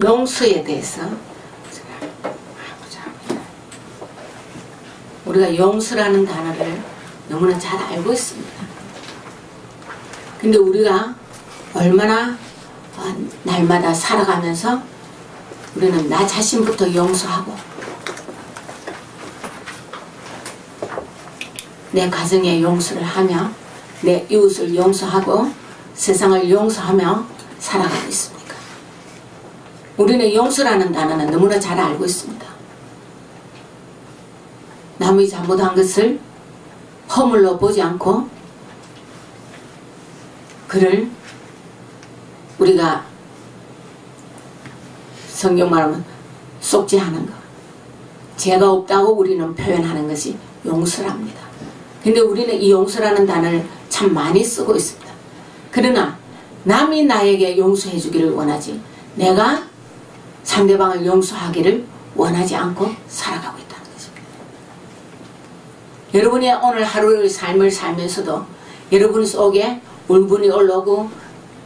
용서에 대해서 우리가 용서라는 단어를 너무나 잘 알고 있습니다. 근데 우리가 얼마나 날마다 살아가면서 우리는 나 자신부터 용서하고 내 가정에 용서를 하며 내 이웃을 용서하고 세상을 용서하며 살아가고 있습니까? 우리는 용서라는 단어는 너무나 잘 알고 있습니다. 남의 잘못한 것을 허물로 보지 않고 그를 우리가 성경 말하면 속죄하는 것, 죄가 없다고 우리는 표현하는 것이 용서랍니다. 근데 우리는 이 용서라는 단어를 참 많이 쓰고 있습니다. 그러나 남이 나에게 용서해 주기를 원하지 내가 상대방을 용서하기를 원하지 않고 살아가고 있다는 것입니다. 여러분의 오늘 하루의 삶을 살면서도 여러분 속에 울분이 올라오고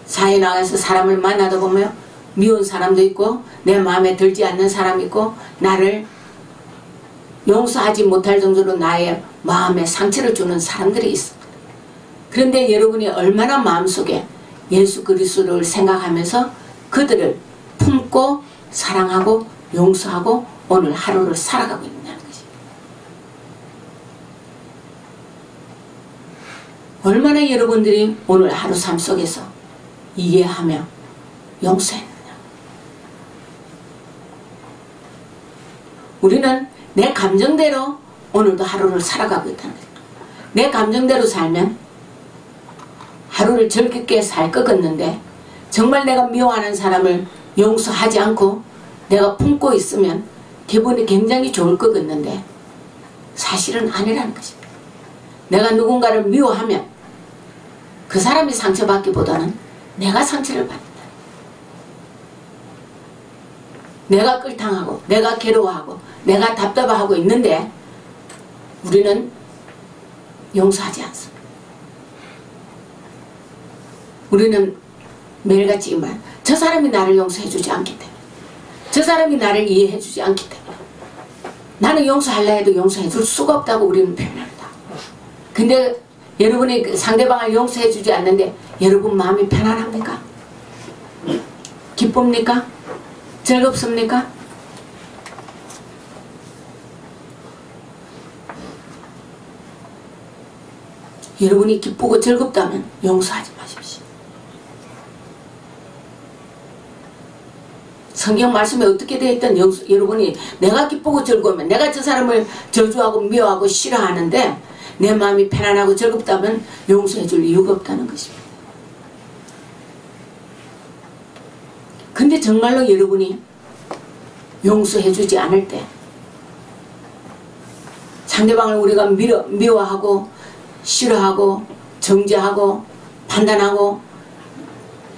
사회에 나가서 사람을 만나다 보면 미운 사람도 있고 내 마음에 들지 않는 사람이 있고 나를 용서하지 못할 정도로 나의 마음에 상처를 주는 사람들이 있습니다. 그런데 여러분이 얼마나 마음속에 예수 그리스도를 생각하면서 그들을 품고 사랑하고 용서하고 오늘 하루를 살아가고 있느냐는 것입니다. 얼마나 여러분들이 오늘 하루 삶 속에서 이해하며 용서했느냐. 우리는 내 감정대로 오늘도 하루를 살아가고 있다는 거죠. 내 감정대로 살면 하루를 즐겁게 살 것 같는데 정말 내가 미워하는 사람을 용서하지 않고 내가 품고 있으면 기분이 굉장히 좋을 것 같는데 사실은 아니라는 것입니다. 내가 누군가를 미워하면 그 사람이 상처받기보다는 내가 상처를 받는다. 내가 끌탕하고 내가 괴로워하고 내가 답답하고 있는데 우리는 용서하지 않습니다. 우리는 매일같이 저 사람이 나를 용서해 주지 않기 때문에 저 사람이 나를 이해해 주지 않기 때문에 나는 용서하려 해도 용서해 줄 수가 없다고 우리는 표현합니다. 근데 여러분이 상대방을 용서해 주지 않는데 여러분 마음이 편안합니까? 기쁩니까? 즐겁습니까? 여러분이 기쁘고 즐겁다면 용서하지 마십시오. 성경 말씀에 어떻게 되어 있든 여러분이 내가 기쁘고 즐거우면 내가 저 사람을 저주하고 미워하고 싫어하는데 내 마음이 편안하고 즐겁다면 용서해 줄 이유가 없다는 것입니다. 근데 정말로 여러분이 용서해 주지 않을 때 상대방을 우리가 미워하고 싫어하고 정죄하고 판단하고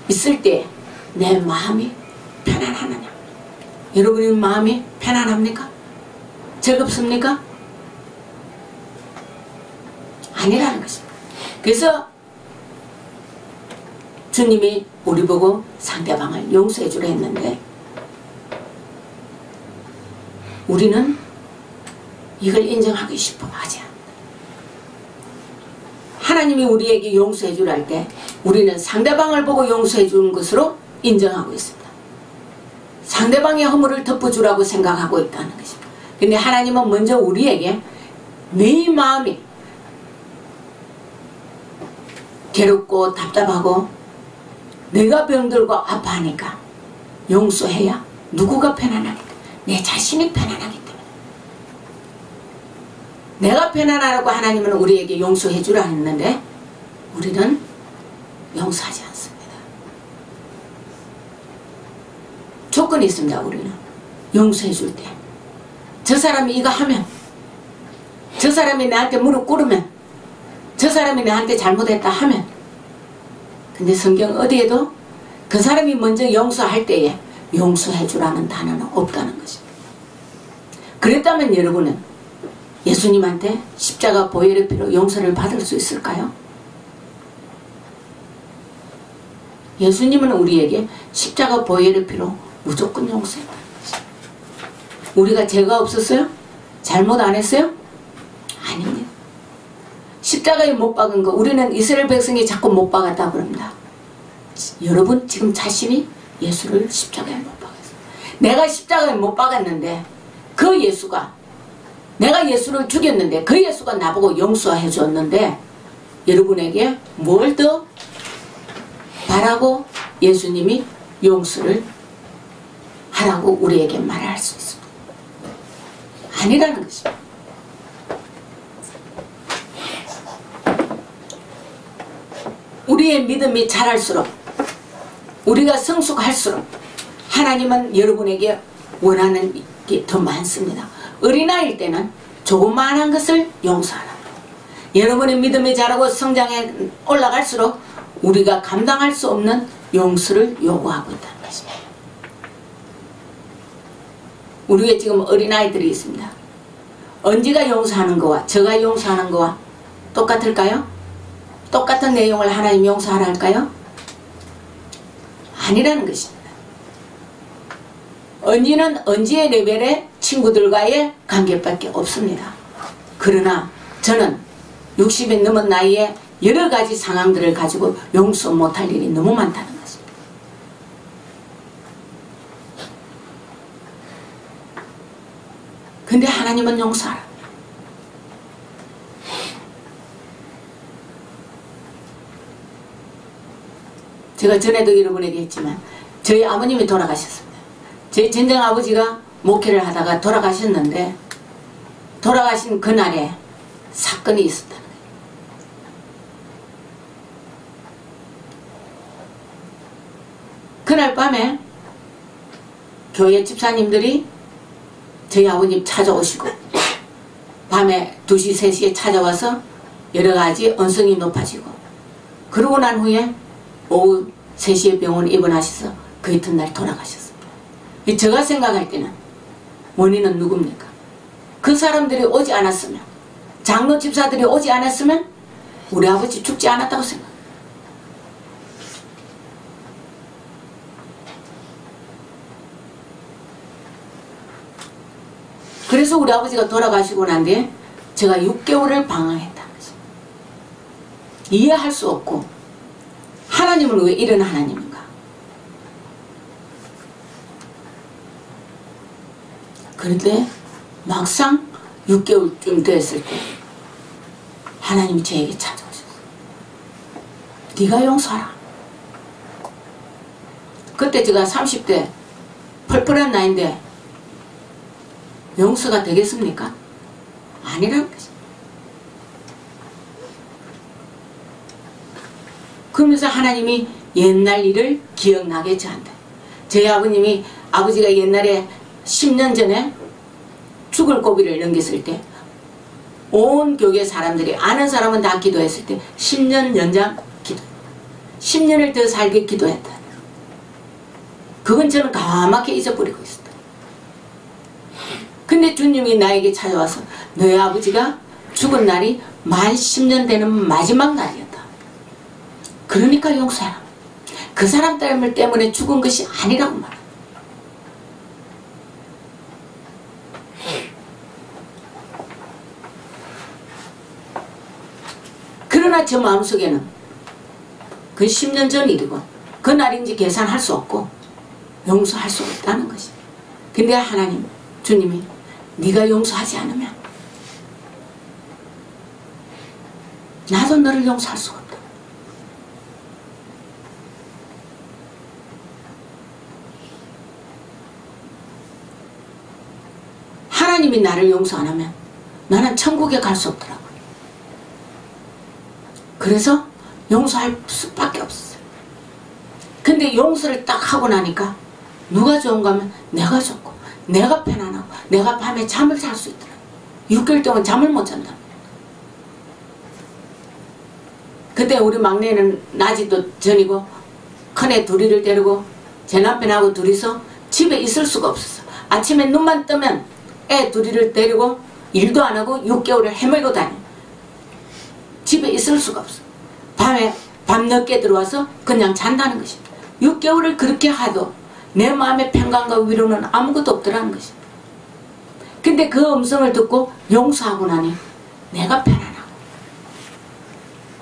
있을 때 내 마음이 편안하느냐? 여러분의 마음이 편안합니까? 즐겁습니까? 아니라는 것입니다. 그래서 주님이 우리 보고 상대방을 용서해 주려 했는데 우리는 이걸 인정하기 싶어 하지 않는다. 하나님이 우리에게 용서해 주려 할 때 우리는 상대방을 보고 용서해 주는 것으로 인정하고 있습니다. 상대방의 허물을 덮어주라고 생각하고 있다는 것입니다. 근데 하나님은 먼저 우리에게 네 마음이 괴롭고 답답하고 내가 병들고 아파하니까 용서해야 누구가 편안하겠다. 내 자신이 편안하기 때문에. 내가 편안하라고 하나님은 우리에게 용서해 주라 했는데 우리는 용서하지 않습니다. 조건이 있습니다. 우리는 용서해 줄 때 저 사람이 이거 하면 저 사람이 나한테 무릎 꿇으면 저 사람이 나한테 잘못했다 하면 근데 성경 어디에도 그 사람이 먼저 용서할 때에 용서해 주라는 단어는 없다는 것입니다. 그랬다면 여러분은 예수님한테 십자가 보혈의 피로 용서를 받을 수 있을까요? 예수님은 우리에게 십자가 보혈의 피로 무조건 용서했다는 거죠. 우리가 죄가 없었어요? 잘못 안 했어요? 아닙니다. 십자가에 못 박은 거, 우리는 이스라엘 백성이 자꾸 못 박았다 그럽니다. 여러분 지금 자신이 예수를 십자가에 못 박았어요. 내가 십자가에 못 박았는데 그 예수가, 내가 예수를 죽였는데 그 예수가 나보고 용서해 줬는데 여러분에게 뭘 더 바라고 예수님이 용서를 하라고 우리에게 말할 수 있습니다. 아니라는 것입니다. 우리의 믿음이 자랄수록, 우리가 성숙할수록 하나님은 여러분에게 원하는 게 더 많습니다. 어린아이일 때는 조그마한 것을 용서하라. 여러분의 믿음이 자라고 성장해 올라갈수록 우리가 감당할 수 없는 용서를 요구하고 있다는 것입니다. 우리가 지금 어린아이들이 있습니다. 언지가 용서하는 거와 저가 용서하는 거와 똑같을까요? 똑같은 내용을 하나님 용서하라 할까요? 아니라는 것입니다. 언지는 언지의 레벨의 친구들과의 관계밖에 없습니다. 그러나 저는 60이 넘은 나이에 여러 가지 상황들을 가지고 용서 못할 일이 너무 많다는 것입니다. 근데 하나님은 용서하라. 제가 전에도 여러분에게 했지만 저희 아버님이 돌아가셨습니다. 저희 전쟁 아버지가 목회를 하다가 돌아가셨는데 돌아가신 그날에 사건이 있었다는 거예요. 그날 밤에 교회 집사님들이 저희 아버님 찾아오시고 밤에 2시, 3시에 찾아와서 여러가지 언성이 높아지고 그러고 난 후에 오후 3시에 병원 입원하셔서 그 이튿날 돌아가셨습니다. 제가 생각할 때는 원인은 누굽니까? 그 사람들이 오지 않았으면, 장로 집사들이 오지 않았으면 우리 아버지 죽지 않았다고 생각해요. 그래서 우리 아버지가 돌아가시고 난 뒤에 제가 6개월을 방황했다는 거죠. 이해할 수 없고 하나님은 왜 이런 하나님인가? 그런데 막상 6개월쯤 됐을 때 하나님이 저에게 찾아오셨어요. 네가 용서하라. 그때 제가 30대 펄펄한 나이인데 용서가 되겠습니까? 아니라는 거죠. 그러면서 하나님이 옛날 일을 기억나게 저한테, 저희 아버님이 아버지가 옛날에 10년 전에 죽을 고비를 넘겼을 때 온 교계 사람들이 아는 사람은 다 기도했을 때 10년 연장 기도, 10년을 더 살게 기도했다. 그건 저는 까맣게 잊어버리고 있었다. 근데 주님이 나에게 찾아와서 너의 아버지가 죽은 날이 만 10년 되는 마지막 날이었다. 그러니까 용서해라. 그 사람 때문에 죽은 것이 아니라고 말한다. 그러나 저 마음속에는 그 10년 전 일이고 그 날인지 계산할 수 없고 용서할 수 없다는 것입니다. 근데 하나님, 주님이 네가 용서하지 않으면 나도 너를 용서할 수가 없다. 하나님이 나를 용서 안 하면 나는 천국에 갈 수 없더라고요. 그래서 용서할 수밖에 없었어요. 근데 용서를 딱 하고 나니까 누가 좋은가 하면 내가 좋고 내가 편안하고 내가 밤에 잠을 잘 수 있더라고요. 6개월 동안 잠을 못 잔다. 그때 우리 막내는 낮이도 전이고 큰애 둘이를 데리고 제 남편하고 둘이서 집에 있을 수가 없었어. 아침에 눈만 뜨면 애 둘이를 데리고 일도 안 하고 6개월을 헤매고 다녀. 집에 있을 수가 없어. 밤에 밤늦게 들어와서 그냥 잔다는 것입니다. 6개월을 그렇게 하도 내 마음의 평강과 위로는 아무것도 없더라는 것입니다. 근데 그 음성을 듣고 용서하고 나니 내가 편안하고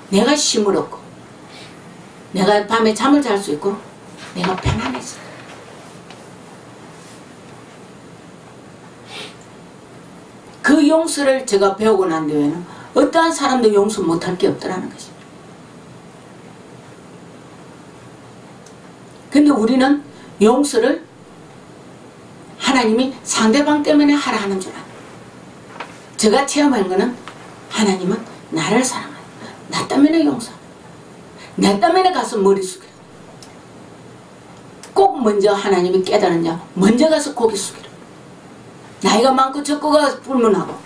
내가 힘을 얻고 내가 밤에 잠을 잘 수 있고 내가 편안해져. 그 용서를 제가 배우고 난 뒤에는 어떠한 사람도 용서 못할 게 없더라는 것입니다. 근데 우리는 용서를 하나님이 상대방 때문에 하라 하는 줄 알아요. 제가 체험한 거는 하나님은 나를 사랑하여 나 때문에 용서하고 내 때문에 가서 머리 숙여. 꼭 먼저 하나님이 깨달으냐 먼저 가서 고개 숙이라. 나이가 많고 적고가 불문하고.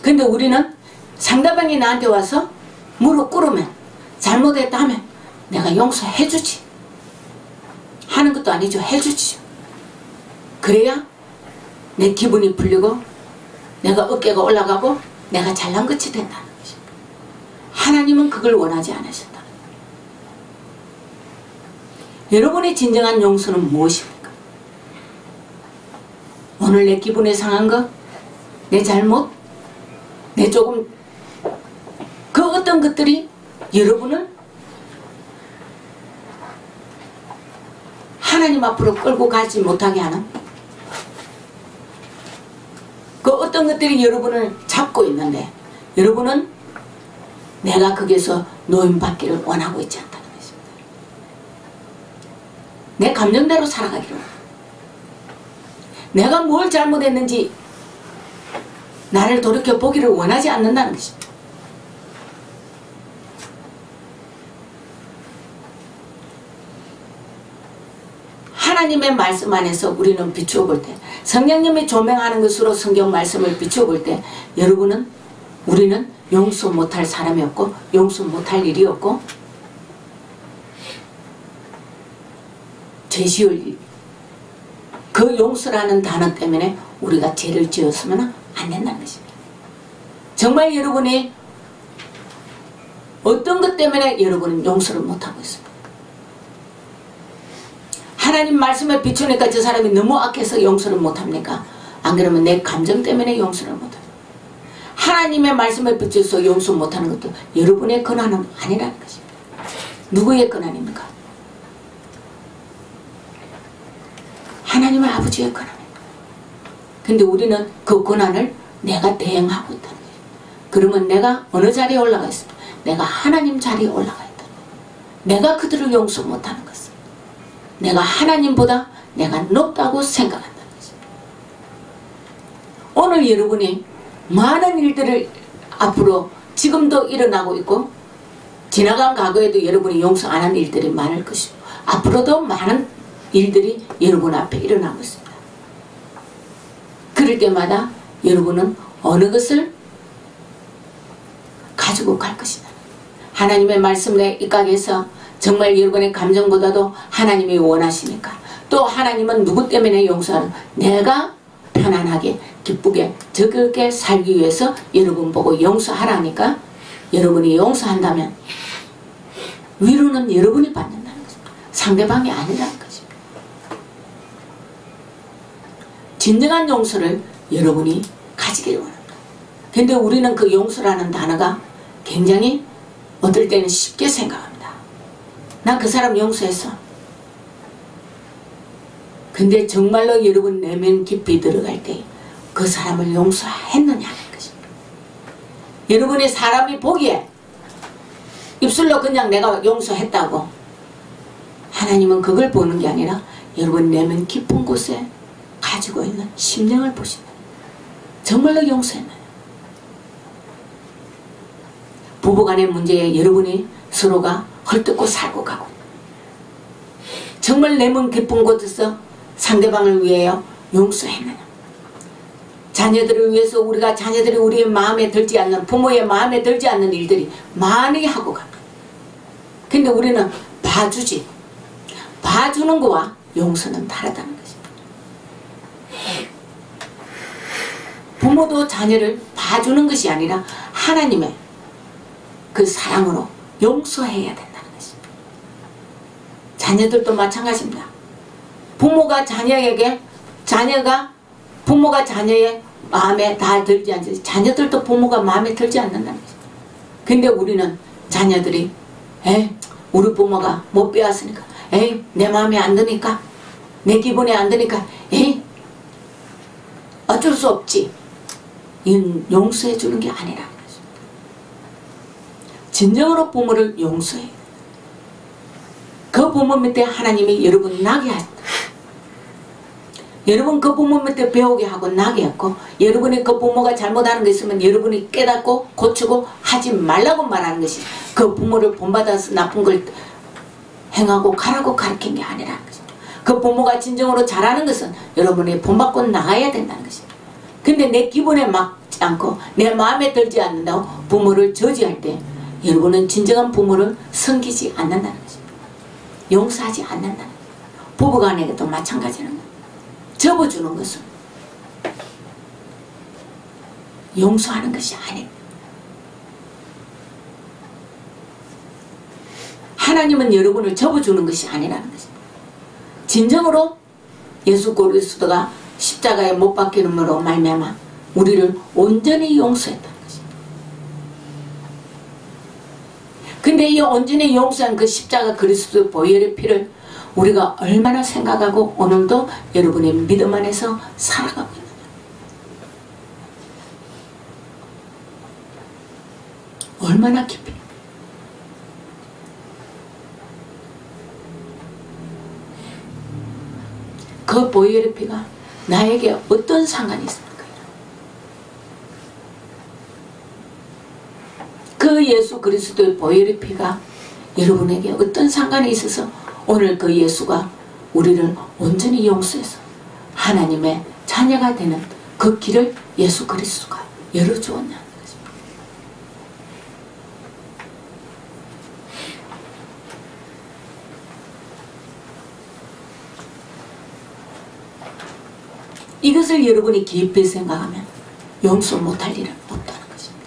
근데 우리는 상대방이 나한테 와서 무릎 꿇으면 잘못했다 하면 내가 용서해주지 하는 것도 아니죠. 해주지. 그래야 내 기분이 풀리고 내가 어깨가 올라가고 내가 잘난 것이 된다는 것이. 하나님은 그걸 원하지 않으셨다. 여러분의 진정한 용서는 무엇입니까? 오늘 내 기분이 상한 거, 내 잘못, 내 조금 그 어떤 것들이 여러분을 하나님 앞으로 끌고 가지 못하게 하는 그 어떤 것들이 여러분을 잡고 있는데 여러분은 내가 거기에서 노임받기를 원하고 있지 않다는 것입니다. 내 감정대로 살아가기를 원합니다. 내가 뭘 잘못했는지 나를 돌이켜보기를 원하지 않는다는 것입니다. 하나님의 말씀 안에서 우리는 비추어 볼 때 성령님이 조명하는 것으로 성경 말씀을 비추어 볼 때 여러분은 우리는 용서 못할 사람이 없고 용서 못할 일이 없고 죄 지을 일. 그 용서라는 단어 때문에 우리가 죄를 지었으면 안 된다는 것입니다. 정말 여러분이 어떤 것 때문에 여러분은 용서를 못하고 있습니다. 하나님 말씀에 비추니까 저 사람이 너무 악해서 용서를 못합니까? 안 그러면 내 감정 때문에 용서를 못합니다. 하나님의 말씀에 비춰서 용서 못하는 것도 여러분의 권한은 아니라는 것입니다. 누구의 권한입니까? 하나님의 아버지의 권한입니다. 근데 우리는 그 권한을 내가 대행하고 있다는 거예요. 그러면 내가 어느 자리에 올라가 있습니까? 내가 하나님 자리에 올라가 있다. 내가 그들을 용서 못하는 것은 내가 하나님보다 내가 높다고 생각한다는 것입니다. 오늘 여러분이 많은 일들을 앞으로 지금도 일어나고 있고 지나간 과거에도 여러분이 용서 안 한 일들이 많을 것이고 앞으로도 많은 일들이 여러분 앞에 일어나고 있습니다. 그럴 때마다 여러분은 어느 것을 가지고 갈 것이다. 하나님의 말씀에 입각해서 정말 여러분의 감정보다도 하나님이 원하시니까 또 하나님은 누구 때문에 용서하는 내가 편안하게 기쁘게 즐겁게 살기 위해서 여러분 보고 용서하라니까 여러분이 용서한다면 위로는 여러분이 받는다는 것입니다. 상대방이 아니라는 것입니다. 진정한 용서를 여러분이 가지기를 원합니다. 근데 우리는 그 용서라는 단어가 굉장히 어떨 때는 쉽게 생각합니다. 난 그 사람 용서했어. 근데 정말로 여러분 내면 깊이 들어갈 때 그 사람을 용서했느냐는 것입니다. 여러분이 사람이 보기에 입술로 그냥 내가 용서했다고 하나님은 그걸 보는 게 아니라 여러분 내면 깊은 곳에 가지고 있는 심령을 보신다. 정말로 용서했나요? 부부간의 문제에 여러분이 서로가 헐뜯고 살고 가고 정말 내면 깊은 곳에서 상대방을 위하여 용서했느냐? 자녀들을 위해서 우리가 자녀들이 우리의 마음에 들지 않는 부모의 마음에 들지 않는 일들이 많이 하고 갑니다. 근데 우리는 봐주지. 봐주는 거와 용서는 다르다는 것입니다. 부모도 자녀를 봐주는 것이 아니라 하나님의 그 사랑으로 용서해야 된다는 것입니다. 자녀들도 마찬가지입니다. 부모가 자녀에게, 부모가 자녀의 마음에 다 들지 않지, 자녀들도 부모가 마음에 들지 않는다는 거죠. 근데 우리는 자녀들이 우리 부모가 못 배웠으니까, 내 마음에 안 드니까, 내 기분에 안 드니까, 어쩔 수 없지. 이건 용서해 주는 게 아니라는 거죠. 진정으로 부모를 용서해. 그 부모 밑에 하나님이 여러분 나게 하셨다. 여러분 그 부모 밑에 배우게 하고 나게 했고, 여러분이 그 부모가 잘못하는 게 있으면 여러분이 깨닫고 고치고 하지 말라고 말하는 것이, 그 부모를 본받아서 나쁜 걸 행하고 가라고 가르친 게 아니라는 것입니다. 그 부모가 진정으로 잘하는 것은 여러분이 본받고 나가야 된다는 것입니다. 근데 내 기분에 맞지 않고 내 마음에 들지 않는다고 부모를 저지할 때 여러분은 진정한 부모를 섬기지 않는다는 것입니다. 용서하지 않는다는 것입니다. 부부간에도 마찬가지는 거예요. 접어주는 것은 용서하는 것이 아닙니다. 하나님은 여러분을 접어주는 것이 아니라는 것입니다. 진정으로 예수 그리스도가 십자가에 못 박히는으로 말미암아 우리를 온전히 용서했다는 것입니다. 근데 이 온전히 용서한 그 십자가 그리스도의 보혈의 피를 우리가 얼마나 생각하고 오늘도 여러분의 믿음 안에서 살아가고 있느냐. 얼마나 깊이. 그 보혈의 피가 나에게 어떤 상관이 있습니까? 그 예수 그리스도의 보혈의 피가 여러분에게 어떤 상관이 있어서 오늘 그 예수가 우리를 온전히 용서해서 하나님의 자녀가 되는 그 길을 예수 그리스도가 열어주었냐는 것입니다. 이것을 여러분이 깊이 생각하면 용서 못할 일은 없다는 것입니다.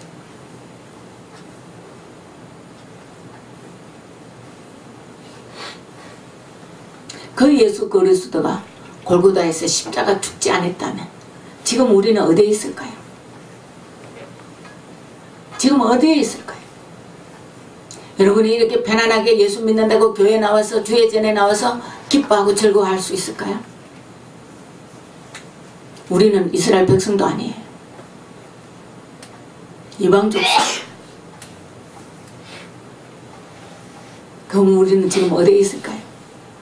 그 예수 그리스도가 골고다에서 십자가 죽지 않았다면 지금 우리는 어디에 있을까요? 지금 어디에 있을까요? 여러분이 이렇게 편안하게 예수 믿는다고 교회 나와서 주의 전에 나와서 기뻐하고 즐거워할 수 있을까요? 우리는 이스라엘 백성도 아니에요. 이방 족속. 그럼 우리는 지금 어디에 있을까요?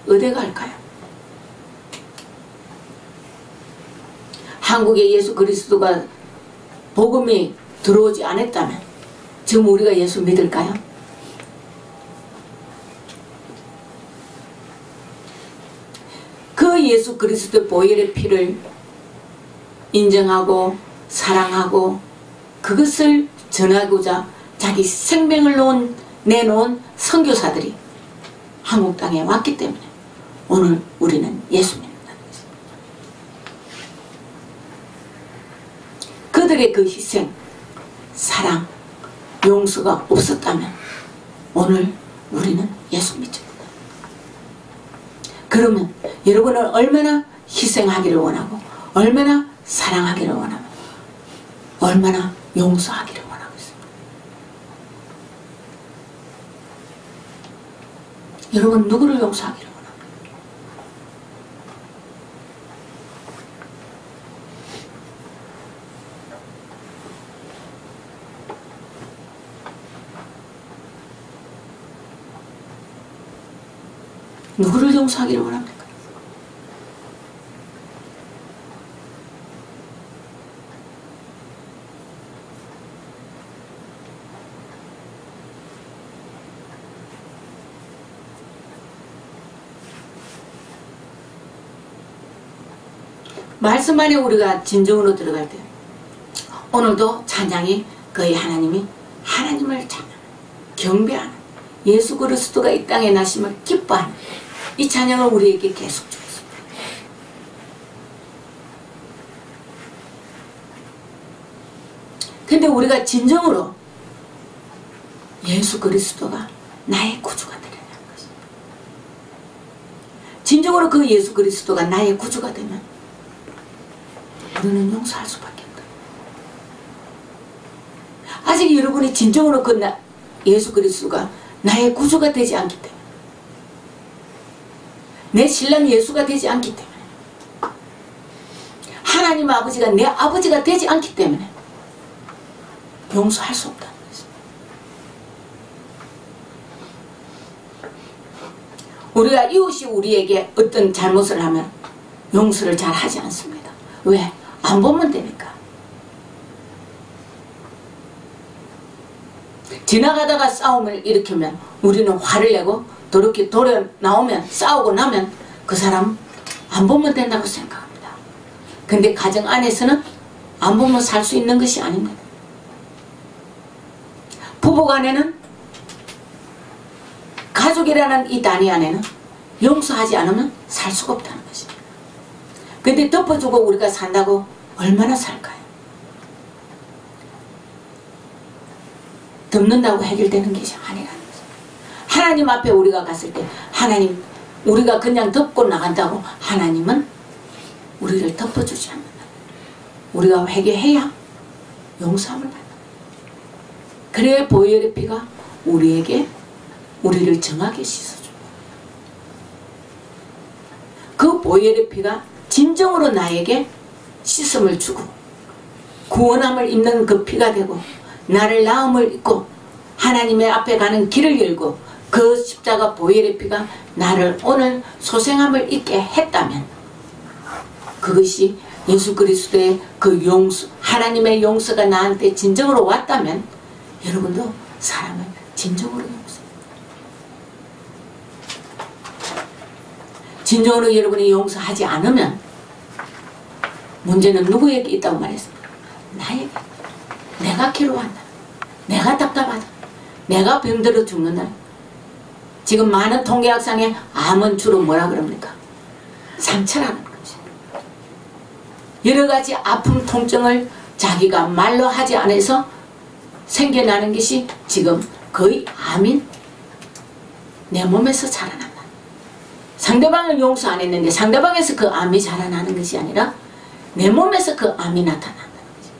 어디에 갈까요? 한국에 예수 그리스도가 복음이 들어오지 않았다면 지금 우리가 예수 믿을까요? 그 예수 그리스도의 보혈의 피를 인정하고 사랑하고 그것을 전하고자 자기 생명을 내놓은 선교사들이 한국 땅에 왔기 때문에 오늘 우리는 예수 믿는다는 것입니다. 그들의 그 희생, 사랑, 용서가 없었다면 오늘 우리는 예수 믿지 못합니다. 그러면 여러분은 얼마나 희생하기를 원하고 얼마나 사랑하기를 원하고 얼마나 용서하기를 원하고 있습니다. 여러분 누구를 용서하기를 원합니까? 누구를 용서하기를 원합니까? 말씀 안에 우리가 진정으로 들어갈 때 오늘도 찬양이 거의 하나님이 하나님을 찬양 경배하는 예수 그리스도가 이 땅에 나심을 기뻐하는 이 찬양을 우리에게 계속 주었습니다. 근데 우리가 진정으로 예수 그리스도가 나의 구주가 되려는 것입니다. 진정으로 그 예수 그리스도가 나의 구주가 되면 우리는 용서할 수밖에 없다. 아직 여러분이 진정으로 그 예수 그리스도가 나의 구주가 되지 않기 때문에, 내 신랑 예수가 되지 않기 때문에, 하나님 아버지가 내 아버지가 되지 않기 때문에 용서할 수 없다는 것입니다. 우리가 이웃이 우리에게 어떤 잘못을 하면 용서를 잘 하지 않습니다. 왜? 안 보면 되니까. 지나가다가 싸움을 일으키면 우리는 화를 내고 그렇게 돌아 나오면 싸우고 나면 그 사람 안 보면 된다고 생각합니다. 근데 가정 안에서는 안 보면 살 수 있는 것이 아닙니다. 부부간에는, 가족이라는 이 단위 안에는 용서하지 않으면 살 수가 없다는 것입니다. 근데 덮어주고 우리가 산다고 얼마나 살까요? 덮는다고 해결되는 것이 아니라는 거죠. 하나님 앞에 우리가 갔을 때 하나님, 우리가 그냥 덮고 나간다고 하나님은 우리를 덮어주지 않는다. 우리가 회개해야 용서함을 받는다. 그래야 보혈의 피가 우리에게 우리를 정하게 씻어줍니다. 그 보혈의 피가 진정으로 나에게 씻음을 주고 구원함을 입는 그 피가 되고 나를 나음을 입고 하나님의 앞에 가는 길을 열고 그 십자가 보혈의 피가 나를 오늘 소생함을 입게 했다면, 그것이 예수 그리스도의 그 용서, 하나님의 용서가 나한테 진정으로 왔다면 여러분도 사람을 진정으로 용서해요. 진정으로 여러분이 용서하지 않으면 문제는 누구에게 있다고 말했습니까? 나에게. 내가 괴로워한다. 내가 답답하다. 내가 병들어 죽는다. 지금 많은 통계학상에 암은 주로 뭐라 그럽니까? 상처라는 거지. 여러 가지 아픔, 통증을 자기가 말로 하지 않아서 생겨나는 것이 지금 거의 암인 내 몸에서 자라난다. 상대방을 용서 안 했는데 상대방에서 그 암이 자라나는 것이 아니라 내 몸에서 그 암이 나타난다는 거지.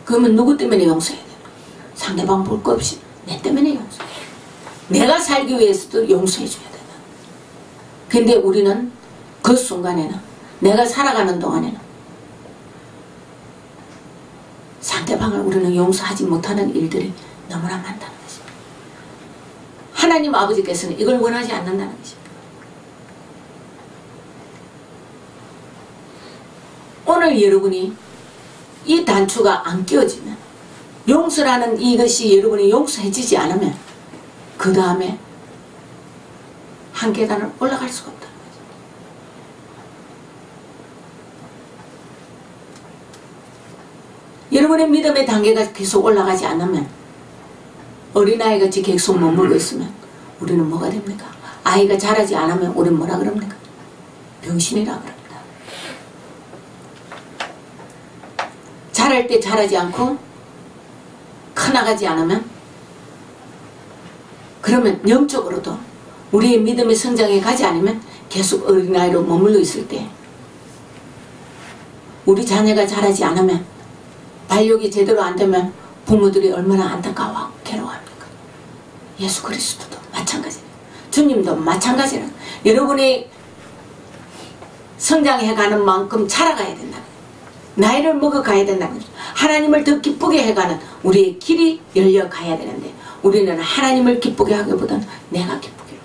그러면 누구 때문에 용서해야 되나? 상대방 볼 거 없이 내 때문에 용서해. 내가 살기 위해서도 용서해 줘야 되나? 근데 우리는 그 순간에는, 내가 살아가는 동안에는 상대방을 우리는 용서하지 못하는 일들이 너무나 많다는 것입니다. 하나님 아버지께서는 이걸 원하지 않는다는 것입니다. 오늘 여러분이 이 단추가 안 끼워지면, 용서라는 이것이 여러분이 용서해지지 않으면 그 다음에 한 계단을 올라갈 수가 없다는 거죠. 여러분의 믿음의 단계가 계속 올라가지 않으면, 어린아이같이 계속 머물고 있으면 우리는 뭐가 됩니까? 아이가 자라지 않으면 우리는 뭐라 그럽니까? 병신이라 그럽니다. 자랄 때 자라지 않고 커나가지 않으면, 그러면 영적으로도 우리의 믿음의 성장에 가지 않으면 계속 어린아이로 머물러 있을 때, 우리 자녀가 자라지 않으면, 발육이 제대로 안 되면 부모들이 얼마나 안타까워하고 괴로워합니까? 예수 그리스도도 마찬가지예요. 주님도 마찬가지예요. 여러분이 성장해가는 만큼 자라가야 된다. 나이를 먹어가야 된다는 거죠. 하나님을 더 기쁘게 해가는 우리의 길이 열려가야 되는데, 우리는 하나님을 기쁘게 하기보다는 내가 기쁘게,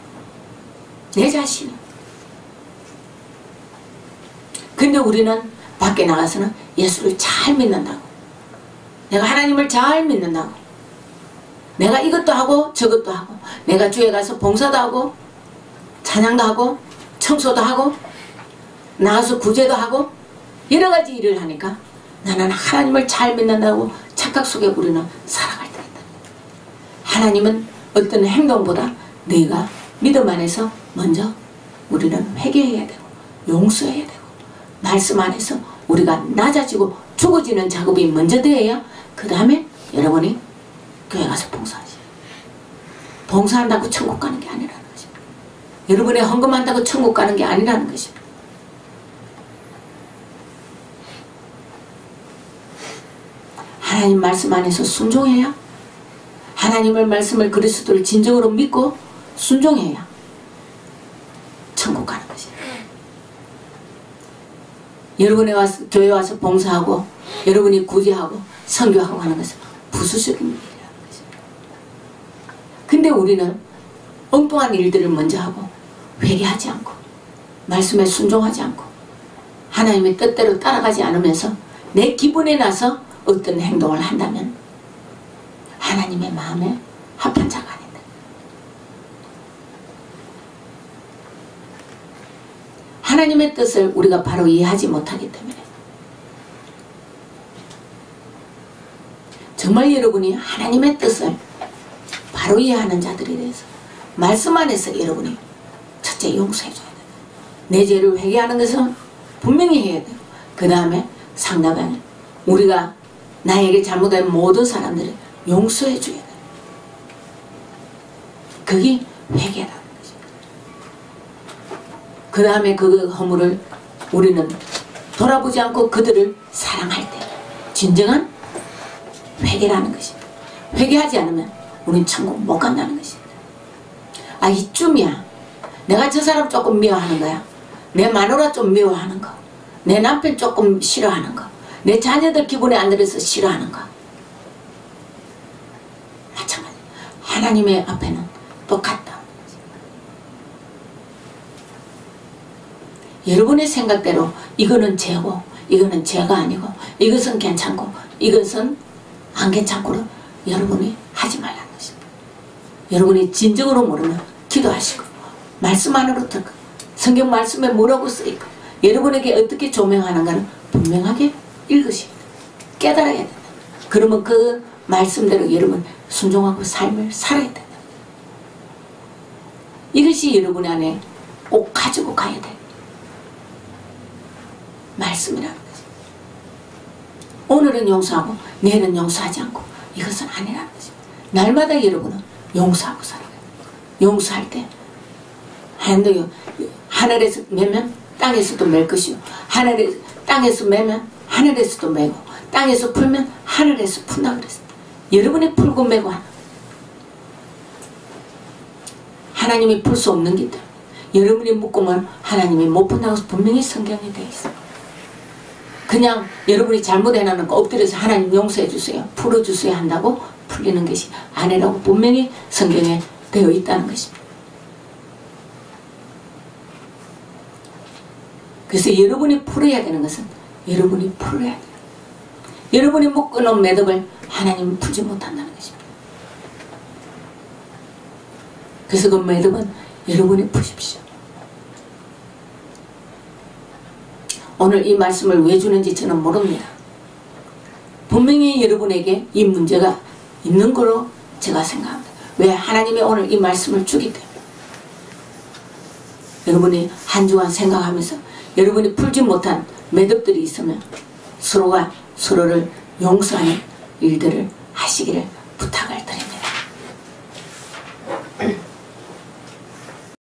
내 자신을. 근데 우리는 밖에 나가서는 예수를 잘 믿는다고, 내가 하나님을 잘 믿는다고, 내가 이것도 하고 저것도 하고, 내가 주에 가서 봉사도 하고 찬양도 하고 청소도 하고 나가서 구제도 하고 여러 가지 일을 하니까 나는 하나님을 잘 믿는다고 착각 속에 우리는 살아갈 때가 있다. 하나님은 어떤 행동보다 내가 믿음 안에서 먼저 우리는 회개해야 되고 용서해야 되고 말씀 안에서 우리가 낮아지고 죽어지는 작업이 먼저 되어야 그 다음에 여러분이 교회 가서 봉사하세요. 봉사한다고 천국 가는 게 아니라는 것입니다. 여러분의 헌금한다고 천국 가는 게 아니라는 것입니다. 하나님 말씀 안에서 순종해야, 하나님의 말씀을 그리스도를 진정으로 믿고 순종해야 천국 가는 것입니다. 여러분이 와서 교회 와서 봉사하고 여러분이 구제하고 선교하고 하는 것은 부수적인 일이라는 것입니다. 근데 우리는 엉뚱한 일들을 먼저 하고 회개하지 않고 말씀에 순종하지 않고 하나님의 뜻대로 따라가지 않으면서 내 기분에 나서 어떤 행동을 한다면 하나님의 마음에 합한 자가 아니다. 하나님의 뜻을 우리가 바로 이해하지 못하기 때문에 정말 여러분이 하나님의 뜻을 바로 이해하는 자들에 대해서 말씀 안에서 여러분이 첫째 용서해줘야 돼요. 내 죄를 회개하는 것은 분명히 해야 돼요. 그 다음에 상대방에 우리가 나에게 잘못된 모든 사람들을 용서해줘야 돼요. 그게 회개라는 거죠. 그 다음에 그 허물을 우리는 돌아보지 않고 그들을 사랑할 때 진정한 회개라는 것입니다. 회개하지 않으면 우리는 천국 못 간다는 것입니다. 아, 이쯤이야. 내가 저 사람 조금 미워하는 거야. 내 마누라 좀 미워하는 거. 내 남편 조금 싫어하는 거. 내 자녀들 기분에 안 들어서 싫어하는 거. 마찬가지. 하나님의 앞에는 똑같다. 여러분의 생각대로 이거는 죄고 이거는 죄가 아니고 이것은 괜찮고 이것은 안 괜찮고를 여러분이 하지 말라는 것입니다. 여러분이 진정으로 모르면 기도하시고 말씀 안으로 들고 성경 말씀에 뭐라고 쓰이고 여러분에게 어떻게 조명하는가를 분명하게 읽으셔야 돼요. 깨달아야 된다. 그러면 그 말씀대로 여러분 순종하고 삶을 살아야 된다. 이것이 여러분 안에 꼭 가지고 가야 될 말씀이라는 거죠. 오늘은 용서하고 내일은 용서하지 않고 이것은 아니라는 거죠. 날마다 여러분은 용서하고 살아가요. 용서할 때 하늘에서 매면 땅에서도 맬 것이요 땅에서 매면 하늘에서도 매고 땅에서 풀면 하늘에서 푼다 그랬어요. 여러분이 풀고 매고 하는 하나님이 풀 수 없는 게 때문에 여러분이 묶으면 하나님이 못 푼다고 분명히 성경에 되어 있어요. 그냥 여러분이 잘못해놓는 거 엎드려서 하나님 용서해 주세요, 풀어주세요 한다고 풀리는 것이 아니라고 분명히 성경에 되어 있다는 것입니다. 그래서 여러분이 풀어야 되는 것은 여러분이 풀어야 돼요. 여러분이 묶어놓은 매듭을 하나님은 풀지 못한다는 것입니다. 그래서 그 매듭은 여러분이 푸십시오. 오늘 이 말씀을 왜 주는지 저는 모릅니다. 분명히 여러분에게 이 문제가 있는 걸로 제가 생각합니다. 왜? 하나님이 오늘 이 말씀을 주기 때문에. 여러분이 한 주간 생각하면서 여러분이 풀지 못한 매듭들이 있으면 서로가 서로를 용서하는 일들을 하시기를